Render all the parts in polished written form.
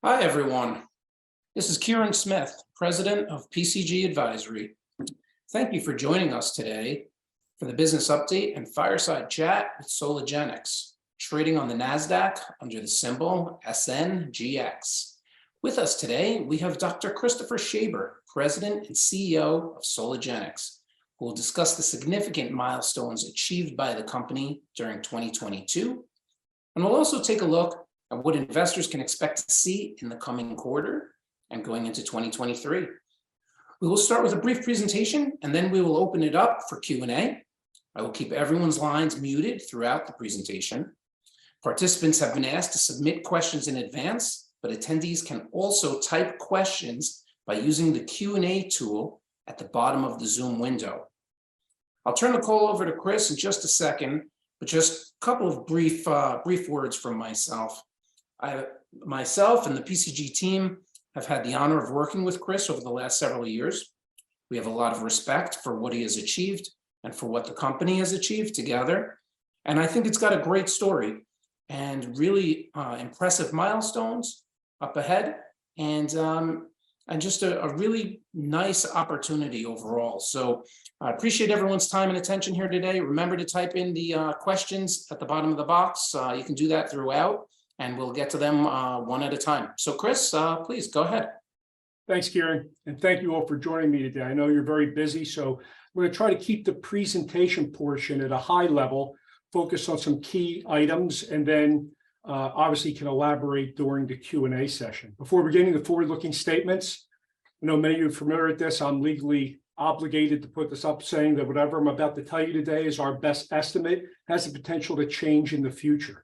Hi, everyone. This is Kieran Smith, President of PCGAdvisory. Thank you for joining us today for the business update and fireside chat with Soligenix, trading on the Nasdaq under the symbol SNGX. With us today, we have Dr. Christopher Schaber, President and CEO of Soligenix, who will discuss the significant milestones achieved by the company during 2022. And we'll also take a look at what investors can expect to see in the coming quarter and going into 2023. We will start with a brief presentation, and then we will open it up for Q&A. I will keep everyone's lines muted throughout the presentation. Participants have been asked to submit questions in advance, but attendees can also type questions by using the Q&A tool at the bottom of the Zoom window. I'll turn the call over to Chris in just a second, but just a couple of brief words from myself. Myself and the PCG team have had the honor of working with Chris over the last several years. We have a lot of respect for what he has achieved and for what the company has achieved together. And I think it's got a great story and really impressive milestones up ahead, and just a really nice opportunity overall. So I appreciate everyone's time and attention here today. Remember to type in the questions at the bottom of the box. You can do that throughout, and we'll get to them one at a time. So Chris, please go ahead. Thanks, Kieran, and thank you all for joining me today. I know you're very busy, so we're going to try to keep the presentation portion at a high level, focus on some key items, and then obviously can elaborate during the Q&A session. Before beginning the forward-looking statements, I know many of you are familiar with this. I'm legally obligated to put this up, saying that whatever I'm about to tell you today is our best estimate, has the potential to change in the future.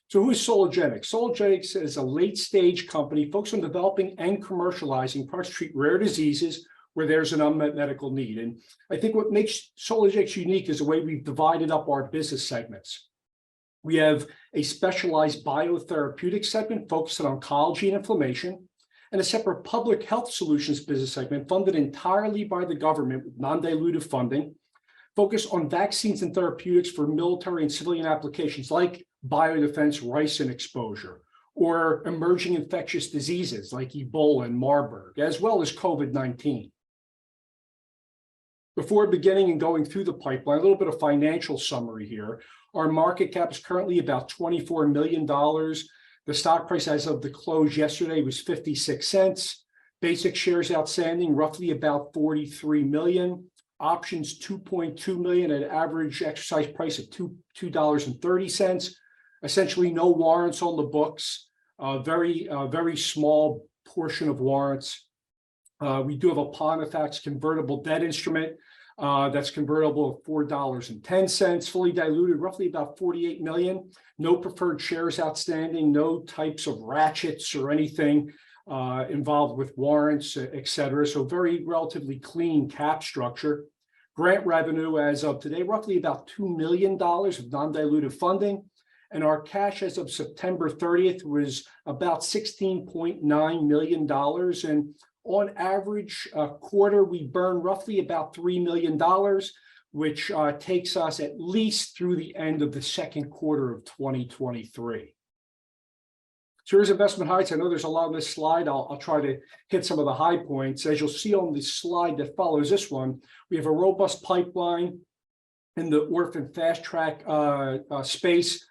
So who is Soligenix? Soligenix is a late-stage company focused on developing and commercializing products to treat rare diseases where there's an unmet medical need. And I think what makes Soligenix unique is the way we've divided up our business segments. We have a specialized biotherapeutic segment focused on oncology and inflammation, and a separate public health solutions business segment funded entirely by the government with non-dilutive funding, focused on vaccines and therapeutics for military and civilian applications like biodefense ricin exposure, or emerging infectious diseases like Ebola and Marburg, as well as COVID-19. Before beginning and going through the pipeline, a little bit of financial summary here. Our market cap is currently about $24 million. The stock price as of the close yesterday was 56 cents. Basic shares outstanding, roughly about 43 million. Options, 2.2 million at average exercise price of $2.30. Essentially no warrants on the books, very small portion of warrants. We do have a Pontifex convertible debt instrument that's convertible at $4.10, fully diluted, roughly about 48 million. No preferred shares outstanding, no types of ratchets or anything involved with warrants, et cetera. So very relatively clean cap structure. Grant revenue as of today, roughly about $2 million of non-dilutive funding. And our cash as of September 30th was about $16.9 million. And on average, a quarter, we burn roughly about $3 million, which takes us at least through the end of the second quarter of 2023. So here's investment highlights. I know there's a lot on this slide. I'll try to hit some of the high points. As you'll see on the slide that follows this one, we have a robust pipeline in the orphan fast track space.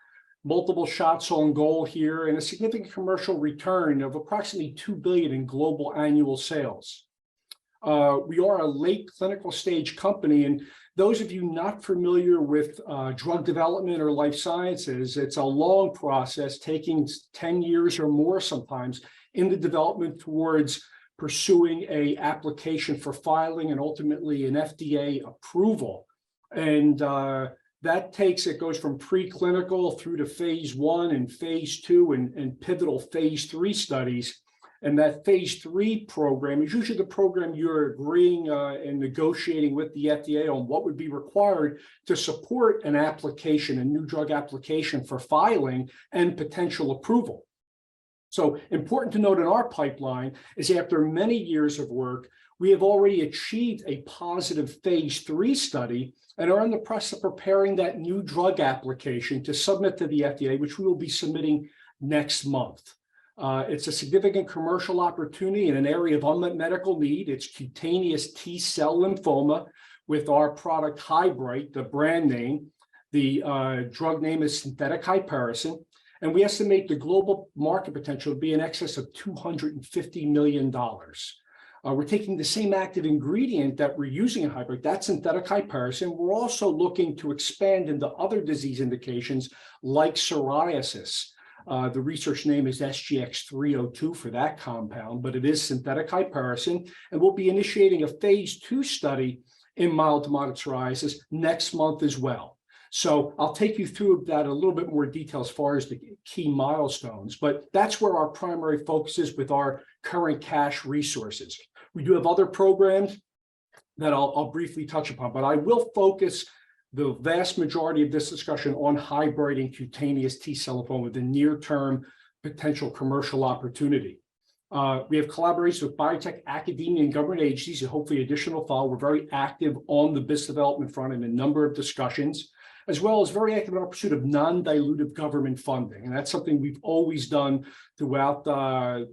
Multiple shots on goal here, and a significant commercial return of approximately $2 billion in global annual sales. We are a late clinical stage company, and those of you not familiar with drug development or life sciences, it's a long process taking 10 years or more sometimes in the development towards pursuing an application for filing and ultimately an FDA approval. And it goes from preclinical through to phase 1 and phase 2 and pivotal phase 3 studies. And that phase 3 program is usually the program you're agreeing and negotiating with the FDA on what would be required to support an application, a new drug application for filing and potential approval. So important to note in our pipeline is after many years of work, we have already achieved a positive phase 3 study and are in the process of preparing that new drug application to submit to the FDA, which we will be submitting next month. It's a significant commercial opportunity in an area of unmet medical need. It's cutaneous T-cell lymphoma with our product Hybrite, the brand name. The drug name is synthetic hypericin, and we estimate the global market potential to be in excess of $250 million. We're taking the same active ingredient that we're using in Hybrite, that's synthetic hypericin. We're also looking to expand into other disease indications like psoriasis. The research name is SGX 302 for that compound, but it is synthetic hypericin, and we'll be initiating a phase 2 study in mild to moderate psoriasis next month as well. So I'll take you through that a little bit more detail as far as the key milestones, but that's where our primary focus is with our current cash resources. We do have other programs that I'll briefly touch upon, but I will focus the vast majority of this discussion on Hybrite and cutaneous T-cell lymphoma with the near-term potential commercial opportunity. We have collaborations with biotech, academia, and government agencies, and hopefully additional follow. We're very active on the business development front in a number of discussions, as well as very active in our pursuit of non-dilutive government funding. And that's something we've always done throughout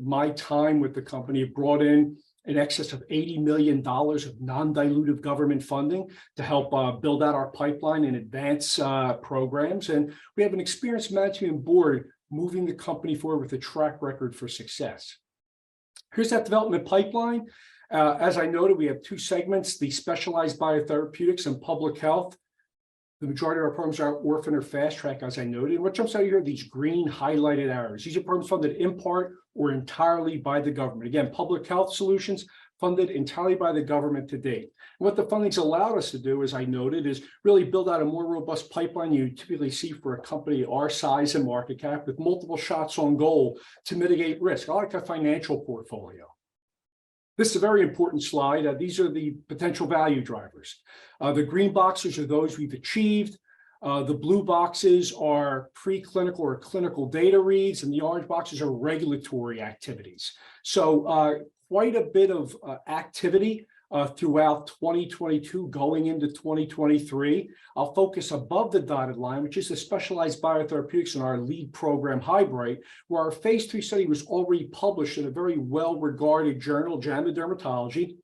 my time with the company. It brought in excess of $80 million of non-dilutive government funding to help build out our pipeline and advance programs. And we have an experienced management board moving the company forward with a track record for success. Here's that development pipeline. As I noted, we have two segments, the specialized biotherapeutics and public health. The majority of our programs are orphan or fast track, as I noted. And what jumps out here are these green highlighted arrows. These are programs funded in part or entirely by the government. Again, public health solutions funded entirely by the government to date. And what the funding's allowed us to do, as I noted, is really build out a more robust pipeline you typically see for a company our size and market cap with multiple shots on goal to mitigate risk. I like a financial portfolio. This is a very important slide. These are the potential value drivers. The green boxes are those we've achieved. The blue boxes are preclinical or clinical data reads, and the orange boxes are regulatory activities. So quite a bit of activity throughout 2022 going into 2023. I'll focus above the dotted line, which is the specialized biotherapeutics in our lead program, Hybrite, where our phase 3 study was already published in a very well-regarded journal, JAMA Dermatology.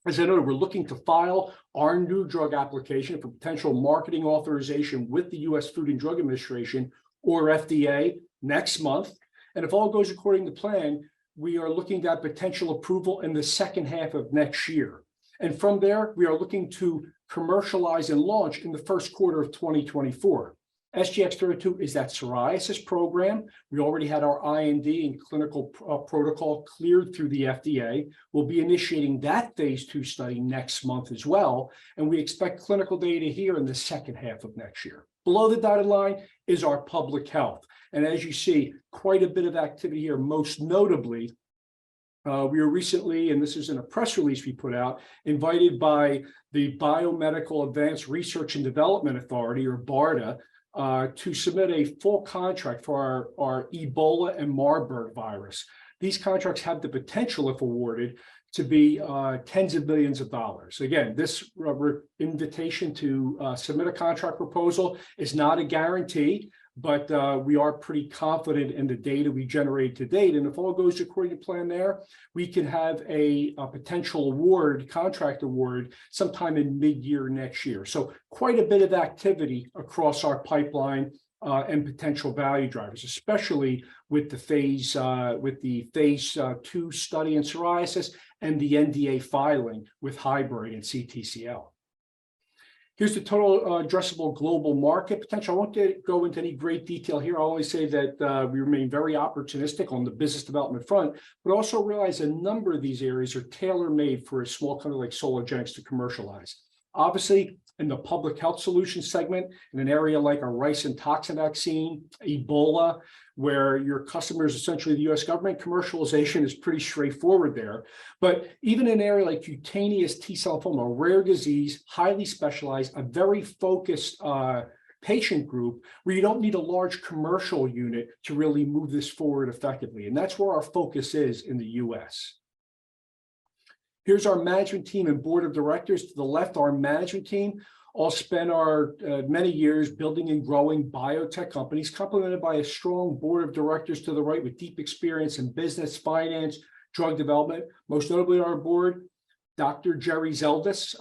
As I noted, we're looking to file our new drug application for potential marketing authorization with the U.S. Food and Drug Administration, or FDA, next month. And if all goes according to plan, we are looking at potential approval in the second half of next year. And from there, we are looking to commercialize and launch in the first quarter of 2024. SGX 302 is that psoriasis program. We already had our IND and clinical protocol cleared through the FDA. We'll be initiating that phase 2 study next month as well. And we expect clinical data here in the second half of next year. Below the dotted line is our public health. And as you see, quite a bit of activity here, most notably, we were recently, and this is in a press release we put out, invited by the Biomedical Advanced Research and Development Authority, or BARDA, to submit a full contract for our Ebola and Marburg virus. These contracts have the potential, if awarded, to be tens of billions of dollars. Again, this invitation to submit a contract proposal is not a guarantee, but we are pretty confident in the data we generated to date. And if all goes according to plan there, we can have a potential award, contract award, sometime in mid-year next year. So quite a bit of activity across our pipeline and potential value drivers, especially with the phase 2 study in psoriasis and the NDA filing with Hybrite and CTCL. Here's the total addressable global market potential. I won't go into any great detail here. I'll only say that we remain very opportunistic on the business development front, but also realize a number of these areas are tailor-made for a small company like Soligenix to commercialize. Obviously, in the public health solutions segment, in an area like a rice and toxin vaccine, Ebola, where your customer is essentially the US government, commercialization is pretty straightforward there. But even in an area like cutaneous T-cell lymphoma, a rare disease, highly specialized, a very focused patient group where you don't need a large commercial unit to really move this forward effectively. And that's where our focus is in the US. Here's our management team and board of directors. To the left, our management team. all spent our many years building and growing biotech companies, complemented by a strong board of directors to the right with deep experience in business, finance, drug development. Most notably on our board, Dr. Jerry Zeldis,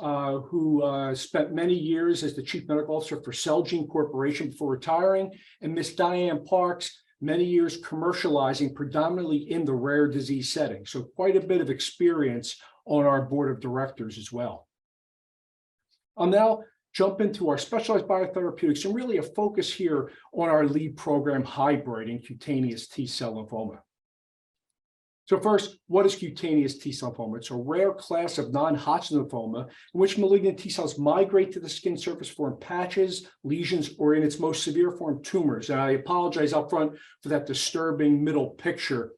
who spent many years as the Chief Medical Officer for Celgene Corporation before retiring, and Miss Diane Parks, many years commercializing predominantly in the rare disease setting. So quite a bit of experience on our board of directors as well. I'll now jump into our specialized biotherapeutics and really a focus here on our lead program, Hybrite in cutaneous T-cell lymphoma. So first, what is cutaneous T-cell lymphoma? It's a rare class of non-Hodgkin lymphoma in which malignant T-cells migrate to the skin surface, form patches, lesions, or in its most severe form, tumors. And I apologize up front for that disturbing middle picture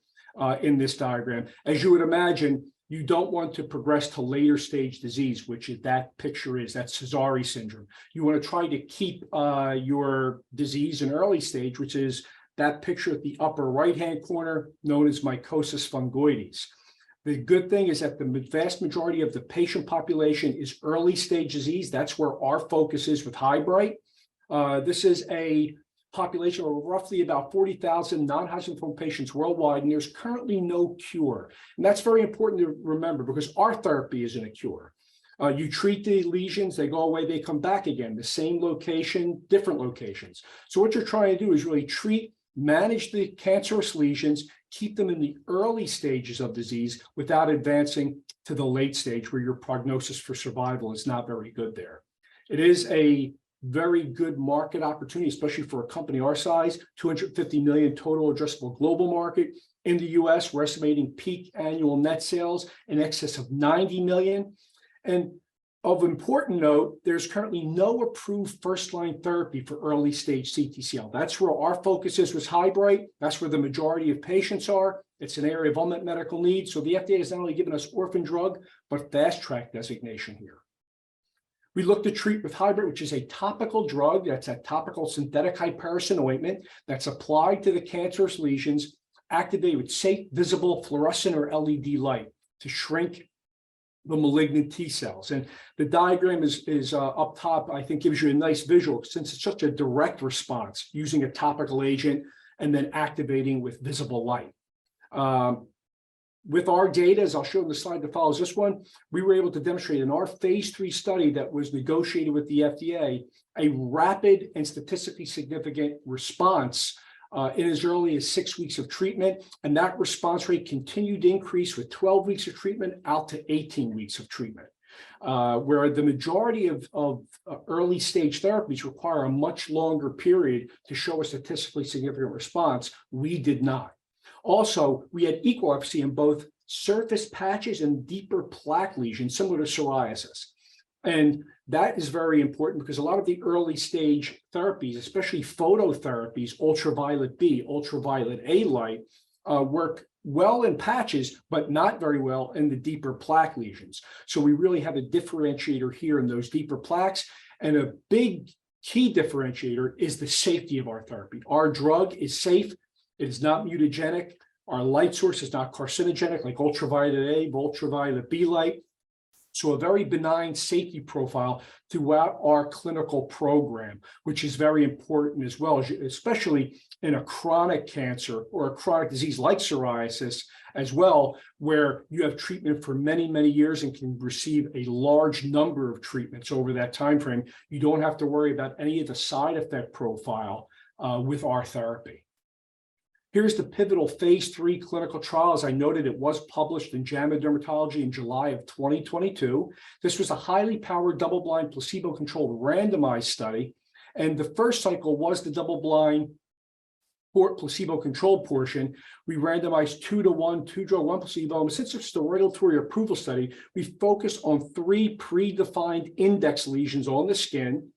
in this diagram. As you would imagine, you don't want to progress to later stage disease, which is that picture is, that's Sézary syndrome. You want to try to keep your disease in early stage, which is that picture at the upper right-hand corner, known as mycosis fungoides. The good thing is that the vast majority of the patient population is early stage disease. That's where our focus is with Hybrite. This is a population of roughly about 40,000 non-Hodgkin lymphoma patients worldwide, and there's currently no cure. And that's very important to remember because our therapy isn't a cure. You treat the lesions, they go away, they come back again, the same location, different locations. So what you're trying to do is really treat, manage the cancerous lesions, keep them in the early stages of disease without advancing to the late stage where your prognosis for survival is not very good there. It is a very good market opportunity, especially for a company our size, 250 million total addressable global market. In the US, we're estimating peak annual net sales in excess of 90 million. And of important note, there's currently no approved first-line therapy for early stage CTCL. That's where our focus is with Hybrite. That's where the majority of patients are. It's an area of unmet medical need. So the FDA has not only given us orphan drug, but fast track designation here. We look to treat with Hybrite, which is a topical drug. That's a topical synthetic hypericin ointment that's applied to the cancerous lesions, activated with safe, visible fluorescent or LED light to shrink the malignant T cells. And the diagram is up top, I think gives you a nice visual since it's such a direct response using a topical agent and then activating with visible light. With our data, as I'll show in the slide that follows this one, we were able to demonstrate in our phase 3 study that was negotiated with the FDA, a rapid and statistically significant response in as early as 6 weeks of treatment. And that response rate continued to increase with 12 weeks of treatment out to 18 weeks of treatment, where the majority of early stage therapies require a much longer period to show a statistically significant response. We did not. Also, we had equal efficacy in both surface patches and deeper plaque lesions, similar to psoriasis. And that is very important because a lot of the early stage therapies, especially phototherapies, ultraviolet B, ultraviolet A light, work well in patches, but not very well in the deeper plaque lesions. So we really have a differentiator here in those deeper plaques. And a big key differentiator is the safety of our therapy. Our drug is safe. It is not mutagenic. Our light source is not carcinogenic like ultraviolet A, ultraviolet B light. So a very benign safety profile throughout our clinical program, which is very important as well, especially in a chronic cancer or a chronic disease like psoriasis as well, where you have treatment for many, many years and can receive a large number of treatments over that time frame. You don't have to worry about any of the side effect profile with our therapy. Here's the pivotal phase 3 clinical trial. As I noted, it was published in JAMA Dermatology in July of 2022. This was a highly powered, double-blind, placebo-controlled randomized study. And the first cycle was the double-blind placebo-controlled portion. We randomized 2-to-1, 2 drug, 1 placebo. And since it's the regulatory approval study, we focused on 3 predefined index lesions on the skin.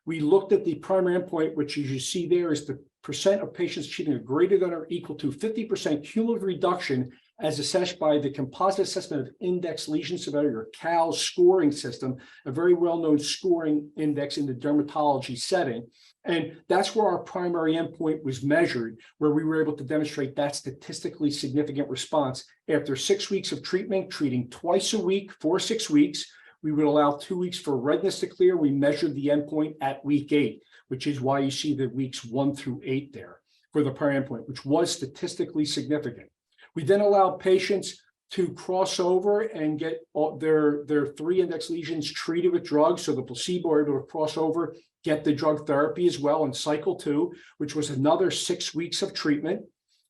We looked at the primary endpoint, which as you see there is the percent of patients achieving a greater than or equal to 50% cumulative reduction as assessed by the Composite Assessment of Index Lesion Severity, or CAL scoring system, a very well-known scoring index in the dermatology setting. And that's where our primary endpoint was measured, where we were able to demonstrate that statistically significant response after 6 weeks of treatment, treating twice a week for 6 weeks. we would allow 2 weeks for redness to clear. We measured the endpoint at week 8, which is why you see the weeks 1 through 8 there for the primary endpoint, which was statistically significant. We then allowed patients to cross over and get their 3 index lesions treated with drugs. So the placebo were able to cross over, get the drug therapy as well in cycle 2, which was another 6 weeks of treatment,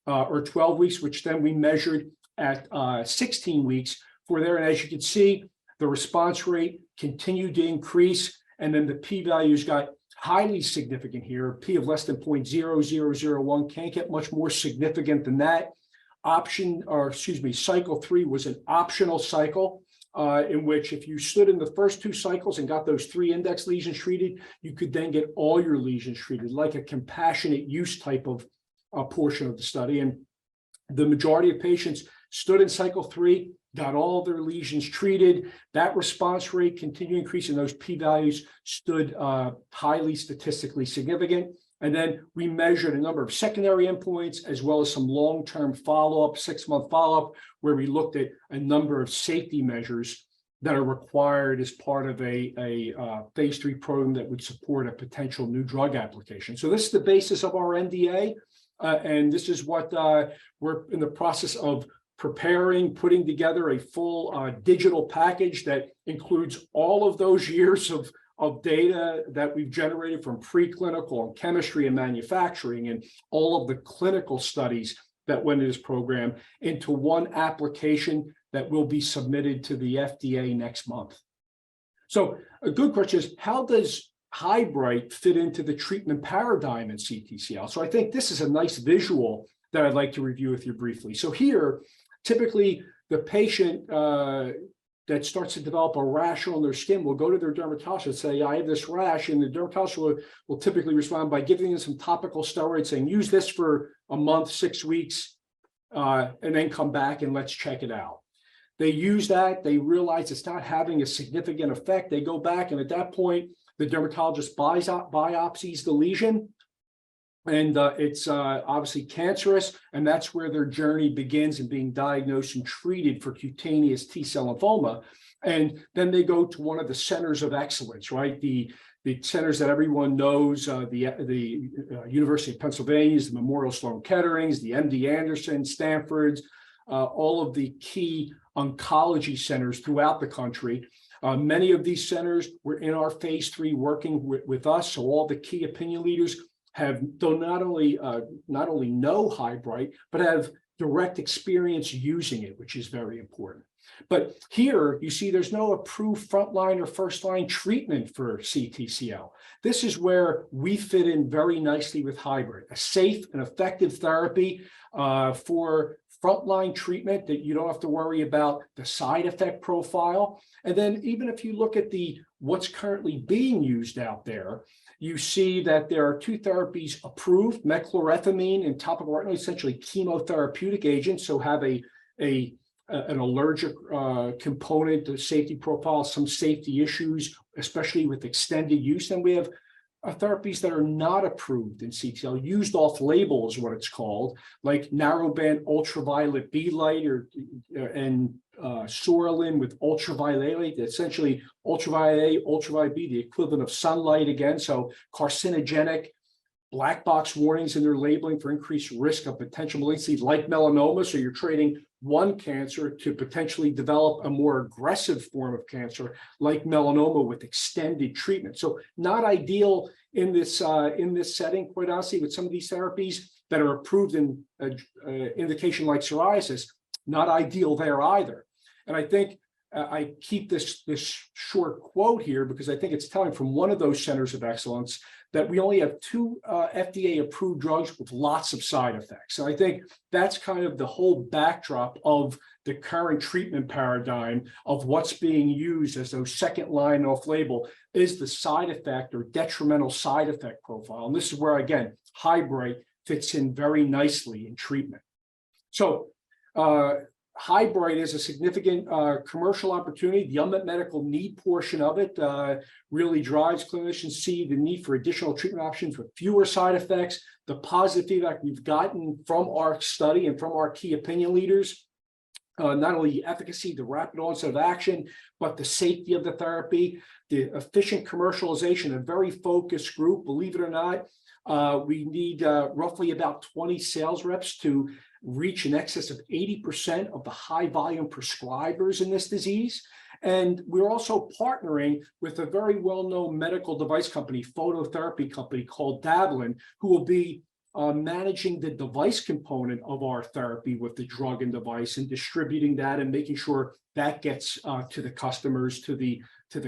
or 12 weeks, which then we measured at 16 weeks for there. And as you can see, the response rate continued to increase. And then the p-values got highly significant here. P of less than 0.0001, can't get much more significant than that. Cycle 3 was an optional cycle in which if you stood in the first 2 cycles and got those 3 index lesions treated, you could then get all your lesions treated, like a compassionate use type of portion of the study. And the majority of patients stood in cycle 3, got all their lesions treated. That response rate continued to increase, and those p-values stood highly statistically significant. And then we measured a number of secondary endpoints as well as some long-term follow-up, 6-month follow-up, where we looked at a number of safety measures that are required as part of a phase 3 program that would support a potential new drug application. So this is the basis of our NDA, and this is what we're in the process of preparing, putting together a full digital package that includes all of those years of data that we've generated from preclinical and chemistry and manufacturing and all of the clinical studies that went into this program into one application that will be submitted to the FDA next month. So a good question is, how does Hybrite fit into the treatment paradigm in CTCL? So I think this is a nice visual that I'd like to review with you briefly. So here, typically the patient that starts to develop a rash on their skin will go to their dermatologist and say, I have this rash, and the dermatologist will typically respond by giving them some topical steroids, saying, use this for a month, 6 weeks, and then come back and let's check it out. They use that, they realize it's not having a significant effect, they go back, and at that point, the dermatologist biopsies the lesion, and it's obviously cancerous, and that's where their journey begins in being diagnosed and treated for cutaneous T-cell lymphoma. And then they go to one of the centers of excellence, right? The centers that everyone knows, the University of Pennsylvania's, the Memorial Sloan Kettering's, the MD Anderson, Stanford's, all of the key oncology centers throughout the country. Many of these centers were in our phase 3 working with us, so all the key opinion leaders don't not only know Hybrite, but have direct experience using it, which is very important. But here you see there's no approved frontline or first-line treatment for CTCL. This is where we fit in very nicely with Hybrite, a safe and effective therapy for frontline treatment that you don't have to worry about the side effect profile. And then even if you look at what's currently being used out there, you see that there are 2 therapies approved, mechlorethamine and topical retinol, essentially chemotherapeutic agents, so have an allergic component, the safety profile, some safety issues, especially with extended use. And we have therapies that are not approved in CTCL, used off-label is what it's called, like narrowband ultraviolet B light and Sorelin with ultraviolet light, essentially ultraviolet A, ultraviolet B, the equivalent of sunlight again. So carcinogenic, black box warnings in their labeling for increased risk of potential malignancy like melanoma. So you're trading one cancer to potentially develop a more aggressive form of cancer like melanoma with extended treatment. So not ideal in this setting, quite honestly, with some of these therapies that are approved in indication like psoriasis, not ideal there either. And I think I keep this short quote here because I think it's telling from one of those centers of excellence that we only have 2 FDA-approved drugs with lots of side effects. So I think that's kind of the whole backdrop of the current treatment paradigm of what's being used as those second line off-label is the side effect or detrimental side effect profile. And this is where, again, Hybrite fits in very nicely in treatment. So Hybrite is a significant commercial opportunity. The unmet medical need portion of it really drives clinicians see the need for additional treatment options with fewer side effects. The positive feedback we've gotten from our study and from our key opinion leaders not only the efficacy, the rapid onset of action, but the safety of the therapy, the efficient commercialization, a very focused group. Believe it or not, we need roughly about 20 sales reps to reach in excess of 80% of the high volume prescribers in this disease. And we're also partnering with a very well-known medical device company, phototherapy company called Dablin, who will be managing the device component of our therapy with the drug and device and distributing that and making sure that gets to the customers, to the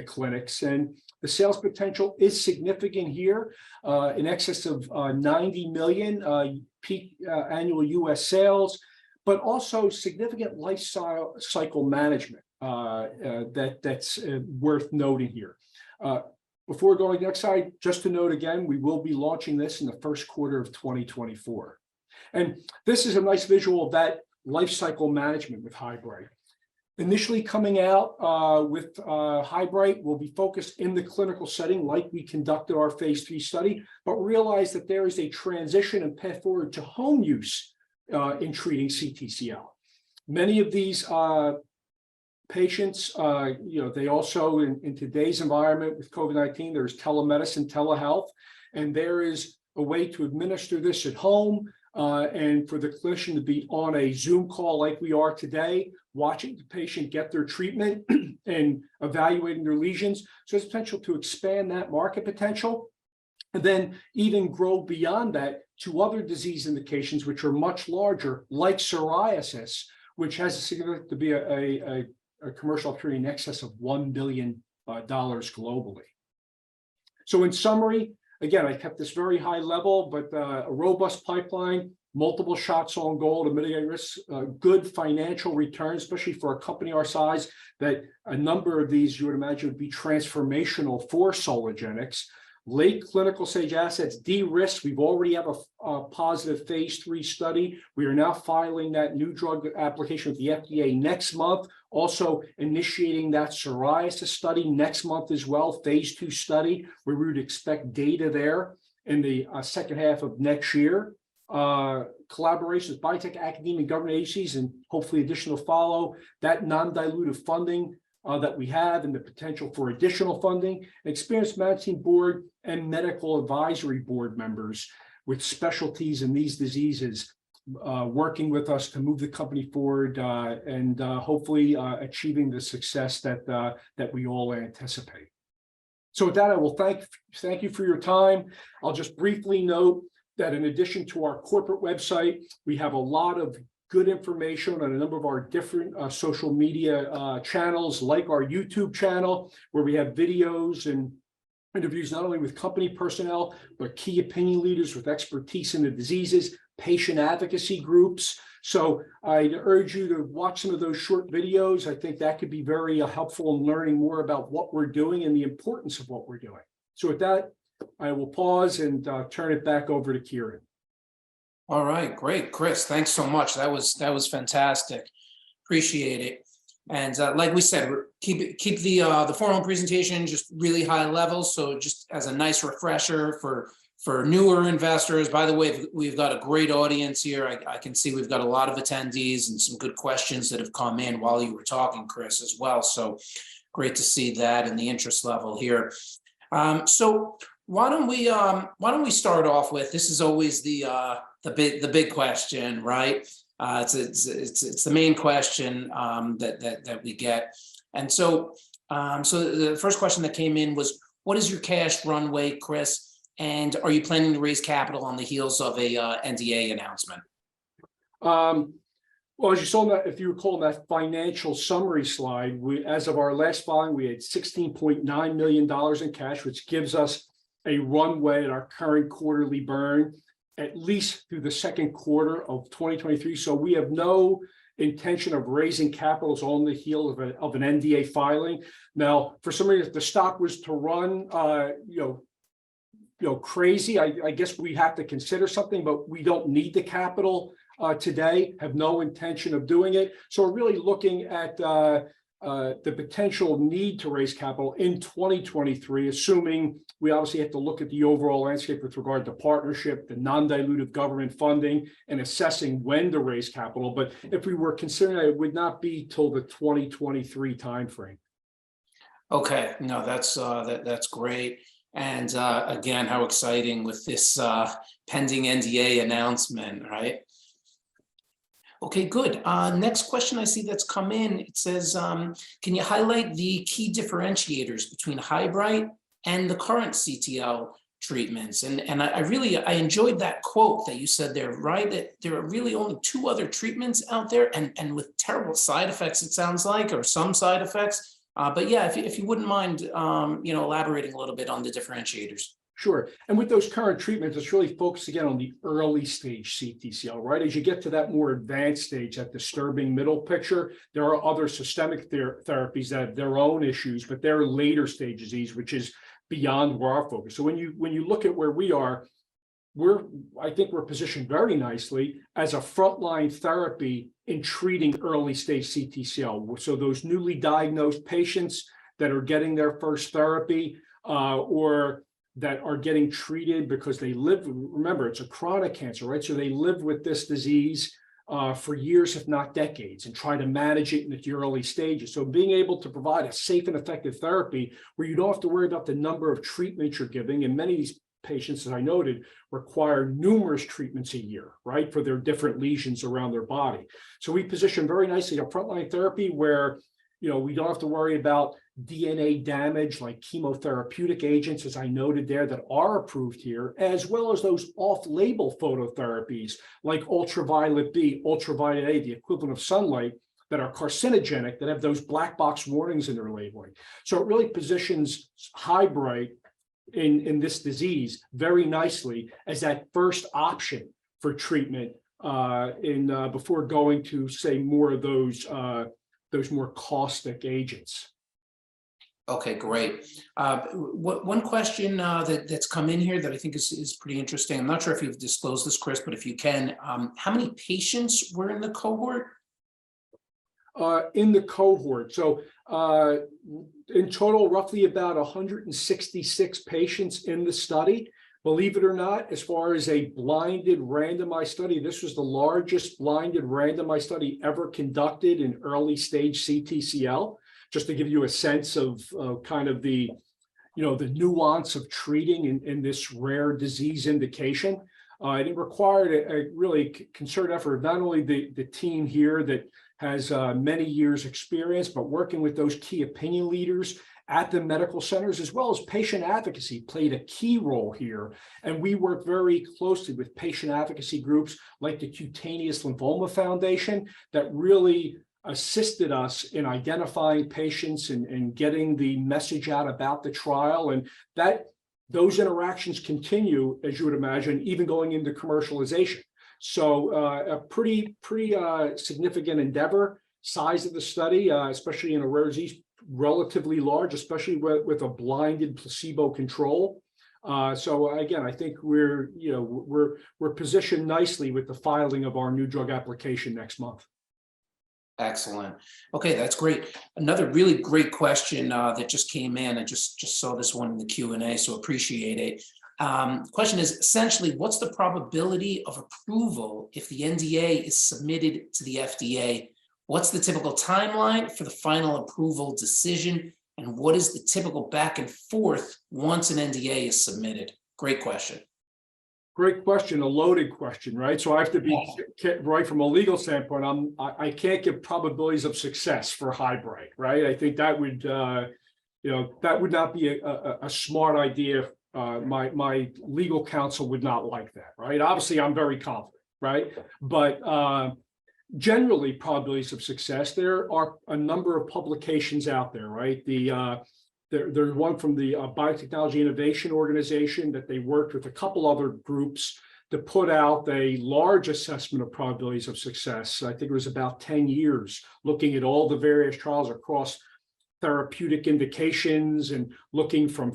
clinics. And the sales potential is significant here, in excess of 90 million peak annual US sales, but also significant life cycle management that's worth noting here. Before going next slide, just to note again, we will be launching this in the first quarter of 2024. And this is a nice visual of that life cycle management with Hybrite. Initially coming out with Hybrite will be focused in the clinical setting like we conducted our phase 3 study, but realize that there is a transition and path forward to home use in treating CTCL. Many of these patients, they also in today's environment with COVID-19, there's telemedicine, telehealth, and there is a way to administer this at home and for the clinician to be on a Zoom call like we are today, watching the patient get their treatment and evaluating there's potential to expand that market potential and then even grow beyond that to other disease indications, which are much larger, like psoriasis, which has a significant to be a commercial opportunity in excess of $1 billion globally. So in summary, again, I kept this very high level, but a robust pipeline, multiple shots on goal to mitigate risks, good financial returns, especially for a company our size, that a number of these you would imagine would be transformational for Soligenix. Late clinical stage assets, de-risked. We've already have a positive phase 3 study. We are now filing that new drug application with the FDA next month. Also initiating that psoriasis study next month as well, phase 2 study, where we would expect data there in the second half of next year. Collaborations with biotech, academia, and government agencies, and hopefully additional follow. That non-dilutive funding that we have and the potential for additional funding, experienced managing board and medical advisory board members with specialties in these diseases working with us to move the company forward and hopefully achieving the success that we all anticipate. So with that, I will thank you for your time. I'll just briefly note that in addition to our corporate website, we have a lot of good information on a number of our different social media channels, like our YouTube channel, where we have videos and interviews not only with company personnel, but key opinion leaders with expertise in the diseases, patient advocacy groups. So I'd urge you to watch some of those short videos. I think that could be very helpful in learning more about what we're doing and the importance of what we're doing. So with that, I will pause and turn it back over to Kieran. All right, great, Chris. Thanks so much. That was fantastic. Appreciate it. And like we said, keep the formal presentation just really high level. So just as a nice refresher for newer investors. By the way, we've got a great audience here. I can see we've got a lot of attendees and some good questions that have come in while you were talking, Chris, as well. So great to see that and the interest level here. So why don't we start off with, this is always the big question, right? It's the main question that we get. And so the first question that came in was, what is your cash runway, Chris? And are you planning to raise capital on the heels of a NDA announcement? Well, as you saw that, if you recall that financial summary slide, as of our last filing, we had $16.9 million in cash, which gives us a runway at our current quarterly burn, at least through the second quarter of 2023. So we have no intention of raising capitals on the heel of an NDA filing. Now, for some reason, if the stock was to run, crazy, I guess we have to consider something, but we don't need the capital today, have no intention of doing it. So we're really looking at the potential need to raise capital in 2023, assuming we obviously have to look at the overall landscape with regard to partnership, the non-dilutive government funding, and assessing when to raise capital. But if we were considering that, it would not be till the 2023 timeframe. Okay, no, that's great. And again, how exciting with this pending NDA announcement, right? Okay, good. Next question I see that's come in. It says, can you highlight the key differentiators between Hybrite and the current CTL treatments? And I enjoyed that quote that you said there, right? That there are really only 2 other treatments out there, and with terrible side effects, it sounds like, or some side effects. But yeah, if you wouldn't mind, elaborating a little bit on the differentiators. Sure. And with those current treatments, it's really focused again on the early stage CTCL, right? As you get to that more advanced stage, that disturbing middle picture, there are other systemic therapies that have their own issues, but they're later stage disease, which is beyond where our focus. So when you look at where we are, I think we're positioned very nicely as a frontline therapy in treating early stage CTCL. So those newly diagnosed patients that are getting their first therapy, or that are getting treated because they live, remember, it's a chronic cancer, right? So they live with this disease for years, if not decades, and try to manage it in the early stages. So being able to provide a safe and effective therapy where you don't have to worry about the number of treatments you're giving, and many of these patients, as I noted, require numerous treatments a year, right, for their different lesions around their body. So we position very nicely a frontline therapy where, we don't have to worry about DNA damage like chemotherapeutic agents, as I noted there, that are approved here, as well as those off-label phototherapies like ultraviolet B, ultraviolet A, the equivalent of sunlight, that are carcinogenic, that have those black box warnings in their labeling. So it really positions Hybrite in this disease very nicely as that first option for treatment before going to, say, more of those more caustic agents. Okay, great. One question that's come in here that I think is pretty interesting. I'm not sure if you've disclosed this, Chris, but if you can, how many patients were in the cohort? In the cohort. So in total, roughly about 166 patients in the study. Believe it or not, as far as a blinded randomized study, this was the largest blinded randomized study ever conducted in early stage CTCL, just to give you a sense of kind of the nuance of treating in this rare disease indication. And it required a really concerted effort of not only the team here that has many years experience, but working with those key opinion leaders at the medical centers, as well as patient advocacy played a key role here. And we work very closely with patient advocacy groups like the Cutaneous Lymphoma Foundation that really assisted us in identifying patients and getting the message out about the trial. And those interactions continue, as you would imagine, even going into commercialization. So a pretty significant endeavor. Size of the study, especially in a rare disease, relatively large, especially with a blinded placebo control. So again, I think we're positioned nicely with the filing of our new drug application next month. Excellent. Okay, that's great. Another really great question that just came in. I just saw this one in the Q&A, so appreciate it. Question is essentially, what's the probability of approval if the NDA is submitted to the FDA? What's the typical timeline for the final approval decision? And what is the typical back and forth once an NDA is submitted? Great question. Great question, a loaded question, right? So I have to be right from a legal standpoint. I can't give probabilities of success for Hybrite, right? I think that would, that would not be a smart idea. My legal counsel would not like that, right? Obviously, I'm very confident, right? But generally, probabilities of success, there are a number of publications out there, right? There's one from the Biotechnology Innovation Organization that they worked with a couple other groups to put out a large assessment of probabilities of success. I think it was about 10 years, looking at all the various trials across therapeutic indications and looking from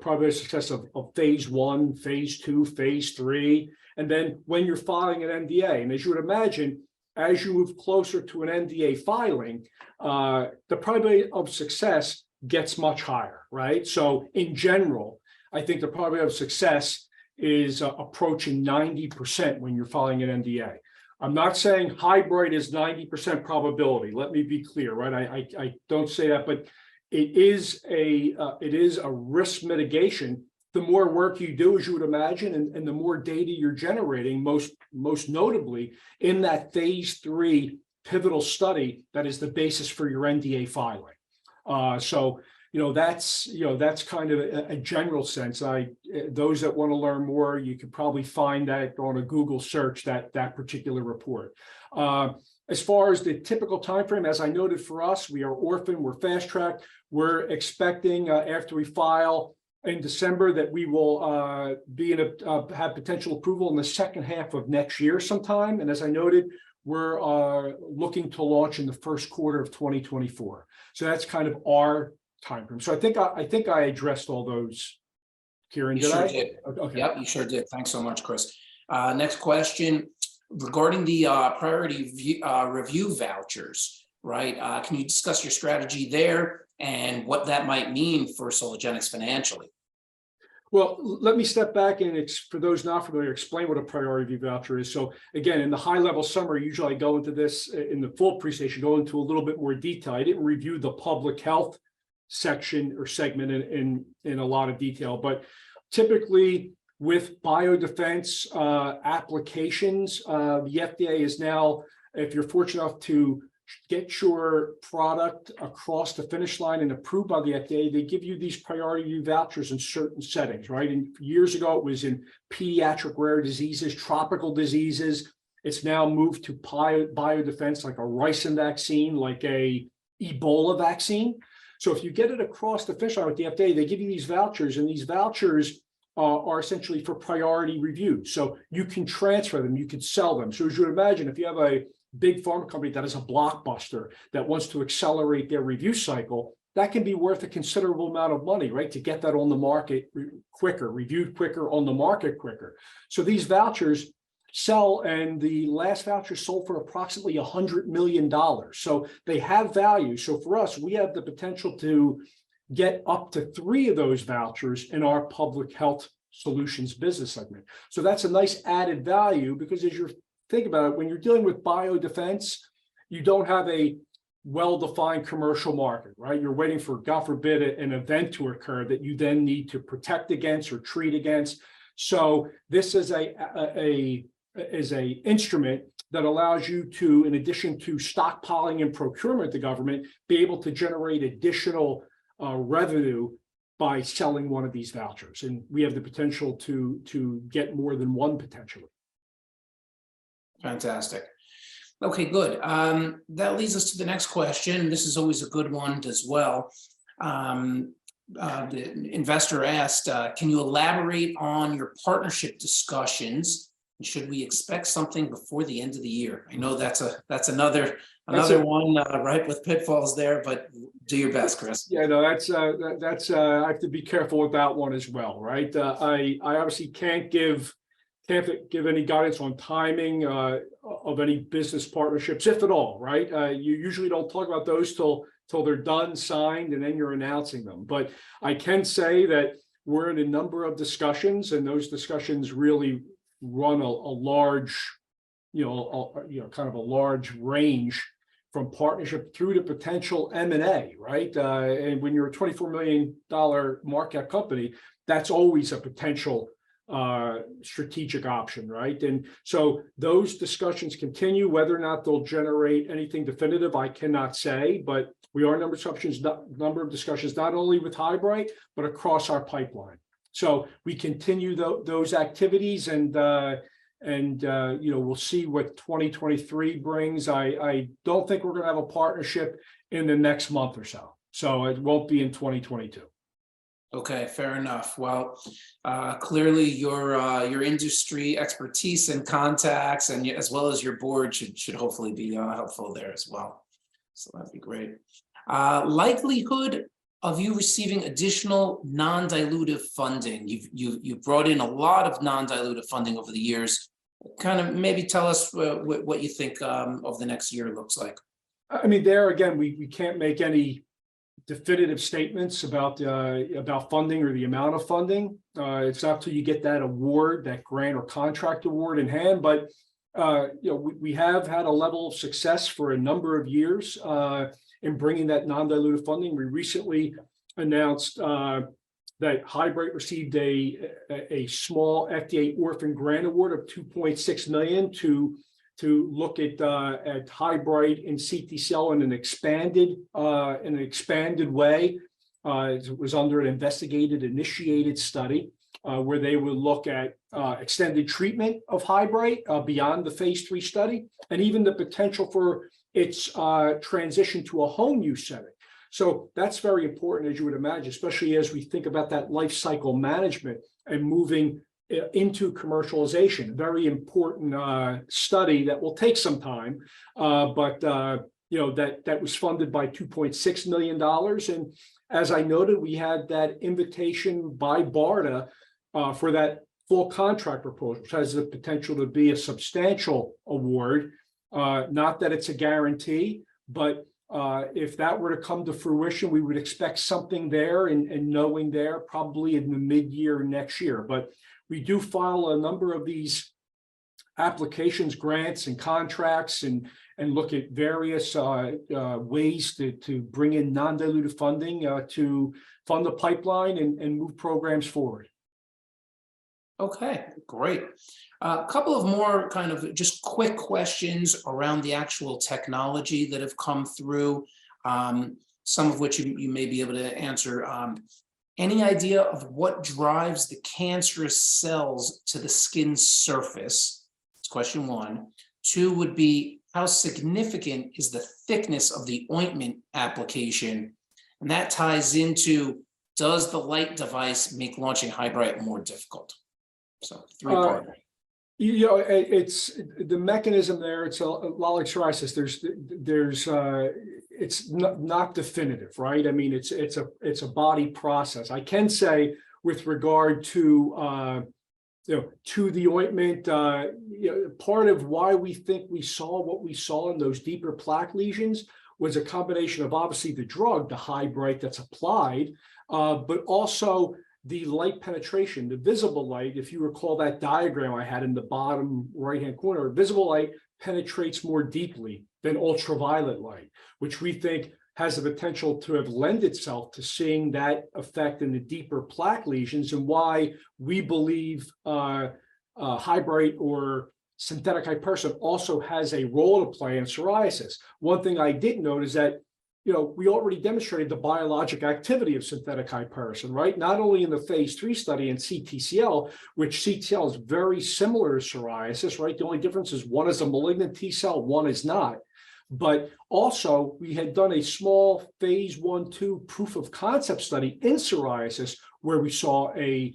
probability of success of phase 1, phase 2, phase 3, and then when you're filing an NDA. And as you would imagine, as you move closer to an NDA filing, the probability of success gets much higher, right? So in general, I think the probability of success is approaching 90% when you're filing an NDA. I'm not saying Hybrite is 90% probability. Let me be clear, right? I don't say that, but it is a risk mitigation. The more work you do, as you would imagine, and the more data you're generating, most notably in that phase 3 pivotal study that is the basis for your NDA filing. So that's kind of a general sense. Those that want to learn more, you could probably find that on a Google search, that particular report. As far as the typical time frame, as I noted for us, we are orphan, we're fast tracked. We're expecting after we file in December that we will be in have potential approval in the second half of next year sometime. And as I noted, we're looking to launch in the first quarter of 2024. So that's kind of our time frame. So I think I addressed all those, Kieran. You sure did. Okay. Yep, you sure did. Thanks so much, Chris. Next question regarding the priority review vouchers, right? Can you discuss your strategy there and what that might mean for Soligenix financially? Well, let me step back and, for those not familiar, explain what a priority review voucher is. So again, in the high-level summary, usually I go into this in the full presentation, go into a little bit more detail. I didn't review the public health section or segment in a lot of detail, but typically with biodefense applications, the FDA is now, if you're fortunate enough to get your product across the finish line and approved by the FDA, they give you these priority review vouchers in certain settings, right? And years ago, it was in pediatric rare diseases, tropical diseases. It's now moved to biodefense, like a ricin vaccine, like a Ebola vaccine. So if you get it across the finish line with the FDA, they give you these vouchers, and these vouchers are essentially for priority review. So you can transfer them, you can sell them. So as you would imagine, if you have a big pharma company that is a blockbuster that wants to accelerate their review cycle, that can be worth a considerable amount of money, right? To get that on the market quicker, reviewed quicker, on the market quicker. So these vouchers sell, and the last voucher sold for approximately $100 million. So they have value. So for us, we have the potential to get up to 3 of those vouchers in our public health solutions business segment. So that's a nice added value, because as you're think about it, when you're dealing with biodefense, you don't have a well-defined commercial market, right? You're waiting for, God forbid, an event to occur that you then need to protect against or treat against. So this is a instrument that allows you to, in addition to stockpiling and procurement, the government be able to generate additional revenue by selling one of these vouchers. And we have the potential to get more than one potentially. Fantastic. Okay, good. That leads us to the next question. This is always a good one as well. The investor asked, can you elaborate on your partnership discussions? And should we expect something before the end of the year? I know that's another one ripe with pitfalls there, but do your best, Chris. Yeah, no, that's I have to be careful with that one as well, right? I obviously can't give any guidance on timing of any business partnerships, if at all, right? You usually don't talk about those till they're done, signed, and then you're announcing them. But I can say that we're in a number of discussions, and those discussions really run a large, kind of a large range from partnership through to potential M&A, right? And when you're a $24 million market cap company, that's always a potential strategic option, right? And so those discussions continue. Whether or not they'll generate anything definitive, I cannot say, but we are in a number of discussions, not only with Hybrite, but across our pipeline. So we continue those activities, and we'll see what 2023 brings. I don't think we're going to have a partnership in the next month or so. So it won't be in 2022. Okay, fair enough. Well, clearly your industry expertise and contacts, and as well as your board, should hopefully be helpful there as well. So that'd be great. Likelihood of you receiving additional non-dilutive funding. You've brought in a lot of non-dilutive funding over the years. kind of maybe tell us what you think of the next year looks like. I mean, there again, we can't make any definitive statements about funding or the amount of funding. It's not till you get that award, that grant or contract award in hand. But we have had a level of success for a number of years in bringing that non-dilutive funding. We recently announced that Hybrite received a small FDA orphan grant award of $2.6 million to look at Hybrite and CTCL in an expanded way. It was under an investigated initiated study where they would look at extended treatment of Hybrite beyond the phase 3 study, and even the potential for its transition to a home use setting. So that's very important, as you would imagine, especially as we think about that life cycle management and moving into commercialization. Very important study that will take some time, but that was funded by $2.6 million. And as I noted, we had that invitation by BARDA for that full contract proposal, which has the potential to be a substantial award. Not that it's a guarantee, but if that were to come to fruition, we would expect something there and knowing there probably in the mid-year next year. But we do file a number of these applications, grants, and contracts, and look at various ways to bring in non-dilutive funding to fund the pipeline and move programs forward. Okay, great. A couple of more kind of just quick questions around the actual technology that have come through, some of which you may be able to answer. Any idea of what drives the cancerous cells to the skin surface? That's question one. Two would be, how significant is the thickness of the ointment application? And that ties into, does the light device make launching Hybrite more difficult? So three-part. It's the mechanism there. It's a lot like psoriasis. It's not definitive, right? I mean, it's a body process. I can say with regard to to the ointment, part of why we think we saw what we saw in those deeper plaque lesions was a combination of obviously the drug, the Hybrite that's applied, but also the light penetration, the visible light. If you recall that diagram I had in the bottom right-hand corner, visible light penetrates more deeply than ultraviolet light, which we think has the potential to have lent itself to seeing that effect in the deeper plaque lesions, and why we believe Hybrite or synthetic hypericin also has a role to play in psoriasis. One thing I did note is that we already demonstrated the biologic activity of synthetic hypericin, right? Not only in the phase 3 study in CTCL, which CTCL is very similar to psoriasis, right? The only difference is one is a malignant T cell, one is not. But also, we had done a small phase 1/2 proof of concept study in psoriasis where we saw a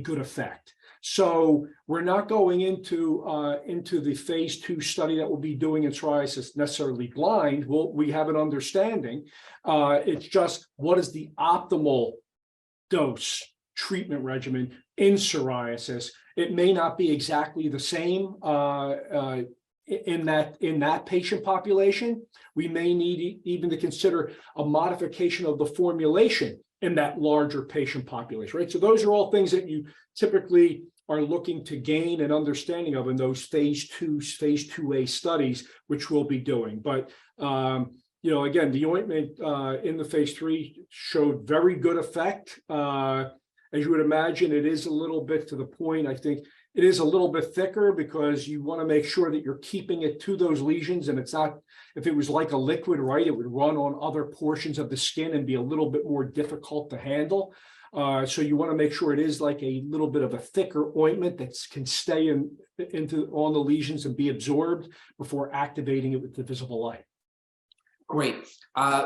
good effect. So we're not going into the phase 2 study that we'll be doing in psoriasis necessarily blind. We have an understanding. It's just what is the optimal dose treatment regimen in psoriasis. It may not be exactly the same in that patient population. We may need even to consider a modification of the formulation in that larger patient population, right? So those are all things that you typically are looking to gain an understanding of in those phase 2A studies, which we'll be doing. But again, the ointment in the phase 3 showed very good effect. As you would imagine, it is a little bit to the point. I think it is a little bit thicker because you want to make sure that you're keeping it to those lesions, and it's not, if it was like a liquid, right, it would run on other portions of the skin and be a little bit more difficult to handle. So you want to make sure it is like a little bit of a thicker ointment that can stay on the lesions and be absorbed before activating it with the visible light. Great.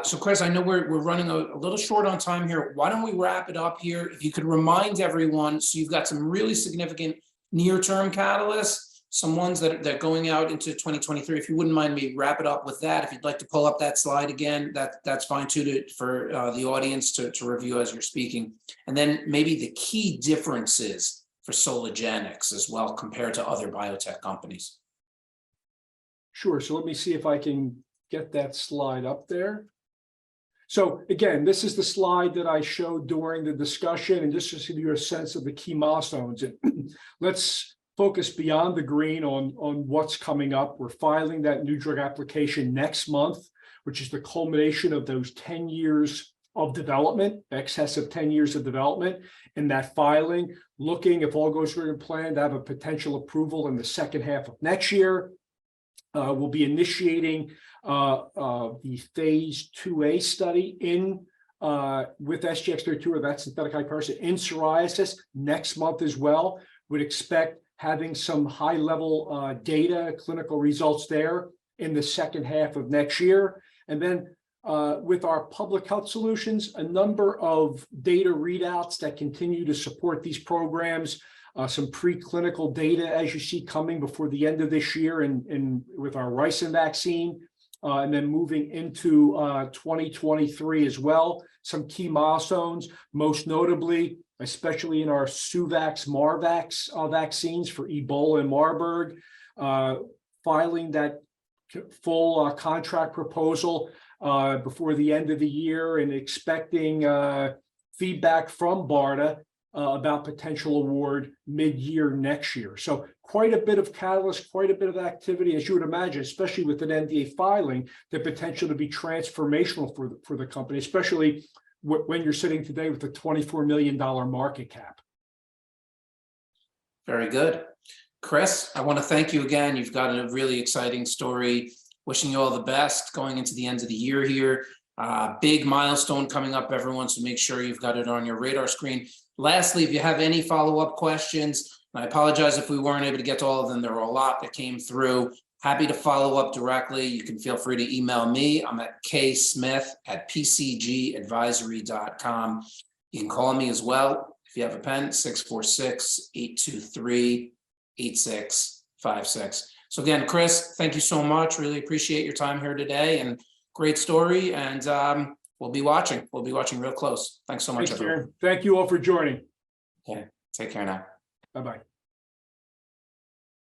So Chris, I know we're running a little short on time here. Why don't we wrap it up here? If you could remind everyone, so you've got some really significant near-term catalysts, some ones that are going out into 2023. If you wouldn't mind me wrap it up with that. If you'd like to pull up that slide again, that's fine too, for the audience to review as you're speaking. And then maybe the key differences for Soligenix as well compared to other biotech companies? Sure. So let me see if I can get that slide up there. So again, this is the slide that I showed during the discussion, and just to give you a sense of the key milestones. And let's focus beyond the green on what's coming up. We're filing that new drug application next month, which is the culmination of those 10 years of development, excess of 10 years of development in that filing, looking, if all goes according to plan, to have a potential approval in the second half of next year. We'll be initiating the phase 2A study with SGX-32, or that synthetic hypericin, in psoriasis next month as well. Would expect having some high-level data, clinical results there in the second half of next year. And then with our public health solutions, a number of data readouts that continue to support these programs. Some preclinical data, as you see, coming before the end of this year with our ricin vaccine, and then moving into 2023 as well. Some key milestones, most notably, especially in our Suvax, Marvax vaccines for Ebola and Marburg, filing that full contract proposal before the end of the year, and expecting feedback from BARDA about potential award mid-year next year. So quite a bit of catalyst, quite a bit of activity, as you would imagine, especially with an NDA filing, the potential to be transformational for the company, especially when you're sitting today with a $24 million market cap. Very good. Chris, I want to thank you again. You've got a really exciting story. Wishing you all the best going into the end of the year here. Big milestone coming up, everyone, so make sure you've got it on your radar screen. Lastly, if you have any follow-up questions, and I apologize if we weren't able to get to all of them, there were a lot that came through. Happy to follow up directly. You can feel free to email me. I'm at ksmith@pcgadvisory.com. You can call me as well if you have a pen, 646-823-8656. So again, Chris, thank you so much. Really appreciate your time here today, and great story. And we'll be watching. We'll be watching real close. Thanks so much, everyone. Thank you all for joining. Okay, take care now. Bye-bye.